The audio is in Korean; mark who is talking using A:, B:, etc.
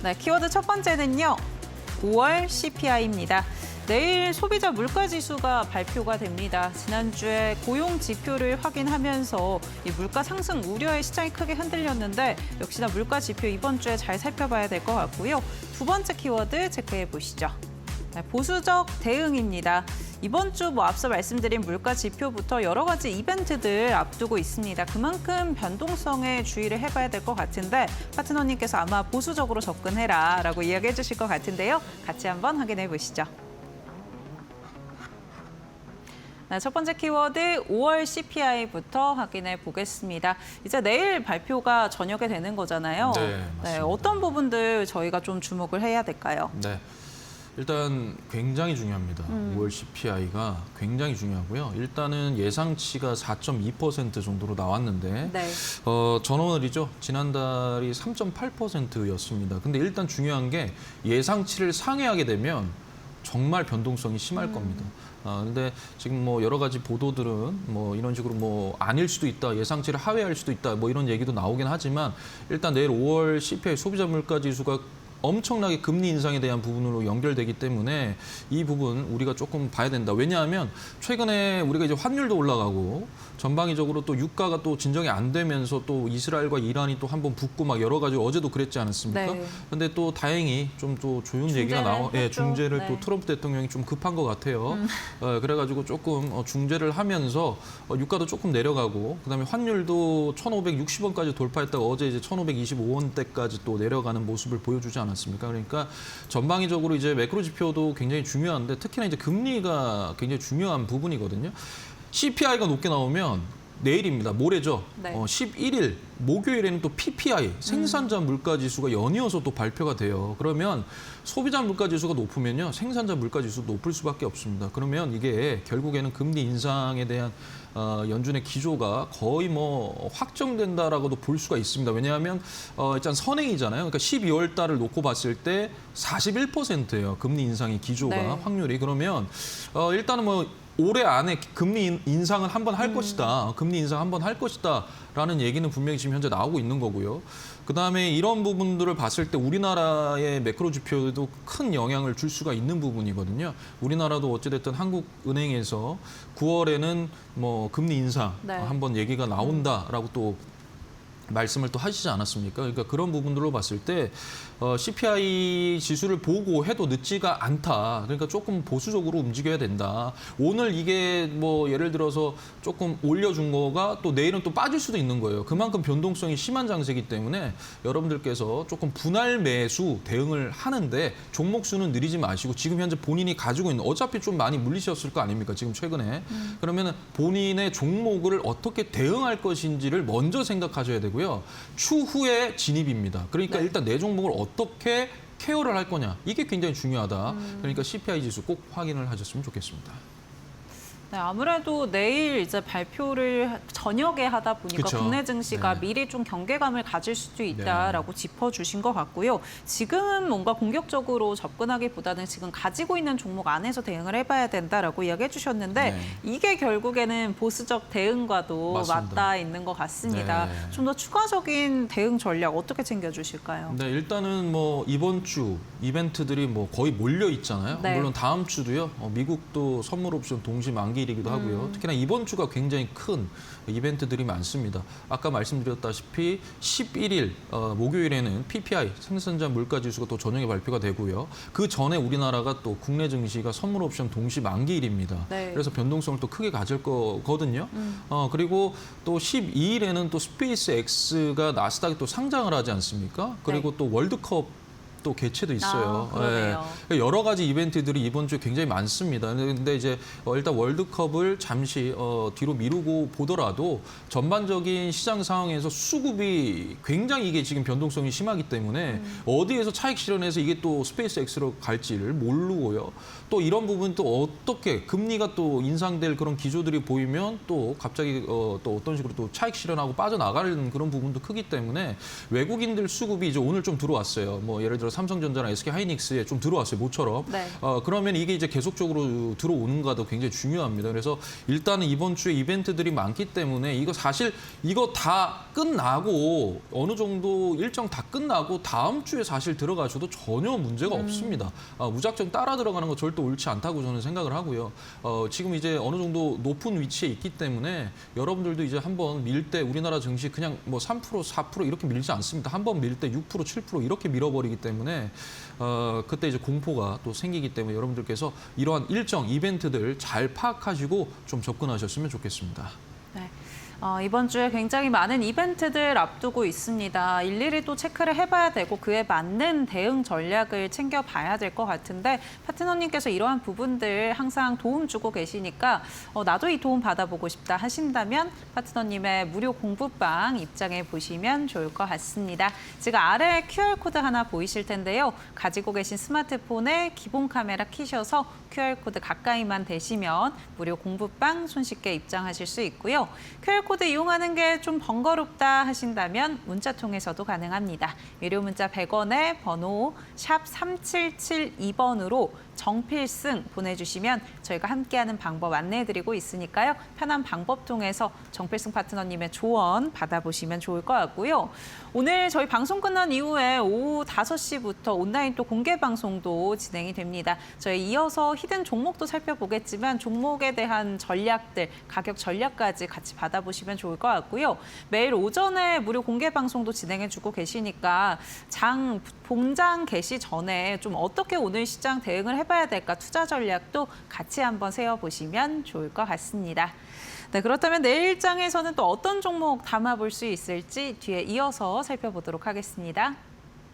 A: 네, 키워드 첫 번째는요. 5월 CPI입니다. 내일 소비자 물가지수가 발표가 됩니다. 지난주에 고용 지표를 확인하면서 이 물가 상승 우려에 시장이 크게 흔들렸는데 역시나 물가 지표 이번 주에 잘 살펴봐야 될 것 같고요. 두 번째 키워드 체크해 보시죠. 네, 보수적 대응입니다. 이번 주 앞서 말씀드린 물가 지표부터 여러 가지 이벤트들 앞두고 있습니다. 그만큼 변동성에 주의를 해봐야 될 것 같은데 파트너님께서 아마 보수적으로 접근해라라고 이야기해 주실 것 같은데요. 같이 한번 확인해 보시죠. 네, 첫 번째 키워드 5월 CPI부터 확인해 보겠습니다. 이제 내일 발표가 저녁에 되는 거잖아요.
B: 네, 맞습니다.
A: 네, 어떤 부분들 저희가 좀 주목을 해야 될까요?
B: 네. 일단 굉장히 중요합니다. 5월 CPI가 굉장히 중요하고요. 일단은 예상치가 4.2% 정도로 나왔는데
A: 네.
B: 전월이죠. 지난달이 3.8%였습니다. 근데 일단 중요한 게 예상치를 상회하게 되면 정말 변동성이 심할 겁니다. 근데 지금 뭐 여러 가지 보도들은 뭐 이런 식으로 뭐 아닐 수도 있다, 예상치를 하회할 수도 있다, 뭐 이런 얘기도 나오긴 하지만 일단 내일 5월 CPI 소비자 물가 지수가 엄청나게 금리 인상에 대한 부분으로 연결되기 때문에 이 부분 우리가 조금 봐야 된다. 왜냐하면 최근에 우리가 이제 환율도 올라가고 전방위적으로 또 유가가 또 진정이 안 되면서 또 이스라엘과 이란이 또 한번 붙고 막 여러 가지 어제도 그랬지 않았습니까?
A: 네.
B: 근데 또 다행히 좀 또 좋은 얘기가 중재를
A: 네.
B: 또 트럼프 대통령이 좀 급한 것 같아요. 그래가지고 조금 중재를 하면서 유가도 조금 내려가고 그다음에 환율도 1,560원까지 돌파했다가 어제 이제 1,525원대까지 또 내려가는 모습을 보여주지 않았습니까? 그러니까 전방위적으로 이제 매크로 지표도 굉장히 중요한데 특히나 이제 금리가 굉장히 중요한 부분이거든요. CPI가 높게 나오면 내일입니다. 모레죠.
A: 네.
B: 11일 목요일에는 또 PPI 생산자 물가 지수가 연이어서 또 발표가 돼요. 그러면 소비자 물가 지수가 높으면요. 생산자 물가 지수도 높을 수밖에 없습니다. 그러면 이게 결국에는 금리 인상에 대한 연준의 기조가 거의 뭐 확정된다라고도 볼 수가 있습니다. 왜냐하면 일단 선행이잖아요. 그러니까 12월 달을 놓고 봤을 때 41%예요. 금리 인상의 기조가
A: 네.
B: 확률이. 그러면 일단은 뭐 올해 안에 금리 인상은 한번 할 것이다. 금리 인상 한번 할 것이다라는 얘기는 분명히 지금 현재 나오고 있는 거고요. 그다음에 이런 부분들을 봤을 때 우리나라의 매크로 지표에도 큰 영향을 줄 수가 있는 부분이거든요. 우리나라도 어찌됐든 한국은행에서 9월에는 뭐 금리 인상
A: 네.
B: 한번 얘기가 나온다라고 또 말씀을 또 하시지 않았습니까? 그러니까 그런 부분들로 봤을 때 CPI 지수를 보고 해도 늦지가 않다. 그러니까 조금 보수적으로 움직여야 된다. 오늘 이게 뭐 예를 들어서 조금 올려준 거가 또 내일은 또 빠질 수도 있는 거예요. 그만큼 변동성이 심한 장세이기 때문에 여러분들께서 조금 분할 매수 대응을 하는데 종목 수는 느리지 마시고 지금 현재 본인이 가지고 있는 어차피 좀 많이 물리셨을 거 아닙니까? 지금 최근에. 그러면 본인의 종목을 어떻게 대응할 것인지를 먼저 생각하셔야 되고요. 추후에 진입입니다. 그러니까
A: 네.
B: 일단 내 종목을 어떻게 케어를 할 거냐. 이게 굉장히 중요하다. 그러니까 CPI 지수 꼭 확인을 하셨으면 좋겠습니다.
A: 네, 아무래도 내일 이제 발표를 저녁에 하다 보니까
B: 그쵸.
A: 국내 증시가
B: 네.
A: 미리 좀 경계감을 가질 수도 있다라고 짚어주신 것 같고요. 지금은 뭔가 공격적으로 접근하기보다는 지금 가지고 있는 종목 안에서 대응을 해봐야 된다라고 이야기해 주셨는데
B: 네.
A: 이게 결국에는 보수적 대응과도
B: 맞습니다.
A: 맞닿아 있는 것 같습니다.
B: 네.
A: 좀 더 추가적인 대응 전략 어떻게 챙겨주실까요?
B: 네, 일단은 뭐 이번 주 이벤트들이 뭐 거의 몰려 있잖아요.
A: 네.
B: 물론 다음 주도요. 미국도 선물 옵션 동시 만기일이기도 하고요. 특히나 이번 주가 굉장히 큰 이벤트들이 많습니다. 아까 말씀드렸다시피 11일 목요일에는 PPI 생산자 물가 지수가 또 저녁에 발표가 되고요. 그 전에 우리나라가 또 국내 증시가 선물 옵션 동시 만기일입니다.
A: 네.
B: 그래서 변동성을 또 크게 가질 거거든요. 그리고 또 12일에는 또 스페이스 X가 나스닥에 또 상장을 하지 않습니까? 그리고
A: 네.
B: 또 월드컵 또 개최도 있어요.
A: 그러네요.
B: 여러 가지 이벤트들이 이번 주에 굉장히 많습니다. 근데 이제 일단 월드컵을 잠시 뒤로 미루고 보더라도 전반적인 시장 상황에서 수급이 굉장히 이게 지금 변동성이 심하기 때문에 어디에서 차익 실현해서 이게 또 스페이스 X로 갈지를 모르고요. 또 이런 부분 또 어떻게 금리가 또 인상될 그런 기조들이 보이면 또 갑자기 또 어떤 식으로 또 차익 실현하고 빠져나가는 그런 부분도 크기 때문에 외국인들 수급이 이제 오늘 좀 들어왔어요. 뭐 예를 들어 삼성전자나 SK하이닉스에 좀 들어왔어요. 모처럼.
A: 네.
B: 그러면 이게 이제 계속적으로 들어오는가도 굉장히 중요합니다. 그래서 일단은 이번 주에 이벤트들이 많기 때문에 이거 사실 이거 다 끝나고 어느 정도 일정 다 끝나고 다음 주에 사실 들어가셔도 전혀 문제가 없습니다. 무작정 따라 들어가는 거 절대 옳지 않다고 저는 생각을 하고요. 지금 이제 어느 정도 높은 위치에 있기 때문에 여러분들도 이제 한번 밀 때 우리나라 증시 그냥 뭐 3%, 4% 이렇게 밀지 않습니다. 한번 밀 때 6%, 7% 이렇게 밀어버리기 때문에 그때 이제 공포가 또 생기기 때문에 여러분들께서 이러한 일정 이벤트들 잘 파악하시고 좀 접근하셨으면 좋겠습니다.
A: 네. 이번 주에 굉장히 많은 이벤트들 앞두고 있습니다. 일일이 또 체크를 해봐야 되고 그에 맞는 대응 전략을 챙겨봐야 될 것 같은데 파트너님께서 이러한 부분들 항상 도움 주고 계시니까 나도 이 도움 받아보고 싶다 하신다면 파트너님의 무료 공부방 입장해 보시면 좋을 것 같습니다. 지금 아래 QR코드 하나 보이실 텐데요. 가지고 계신 스마트폰에 기본 카메라 켜셔서 QR코드 가까이만 대시면 무료 공부방 손쉽게 입장하실 수 있고요. QR코드 이용하는 게 좀 번거롭다 하신다면 문자 통해서도 가능합니다. 유료 문자 100원에 번호 샵 3772번으로 정필승 보내주시면 저희가 함께하는 방법 안내해드리고 있으니까요. 편한 방법 통해서 정필승 파트너님의 조언 받아보시면 좋을 것 같고요. 오늘 저희 방송 끝난 이후에 오후 5시부터 온라인 또 공개 방송도 진행이 됩니다. 저희 이어서 히든 종목도 살펴보겠지만 종목에 대한 전략들, 가격 전략까지 같이 받아보시면 좋을 것 같고요. 매일 오전에 무료 공개 방송도 진행해주고 계시니까 봉장 개시 전에 좀 어떻게 오늘 시장 대응을 해봐야 될까 투자 전략도 같이 한번 세워보시면 좋을 것 같습니다. 네, 그렇다면 내일 장에서는 또 어떤 종목 담아볼 수 있을지 뒤에 이어서 살펴보도록 하겠습니다.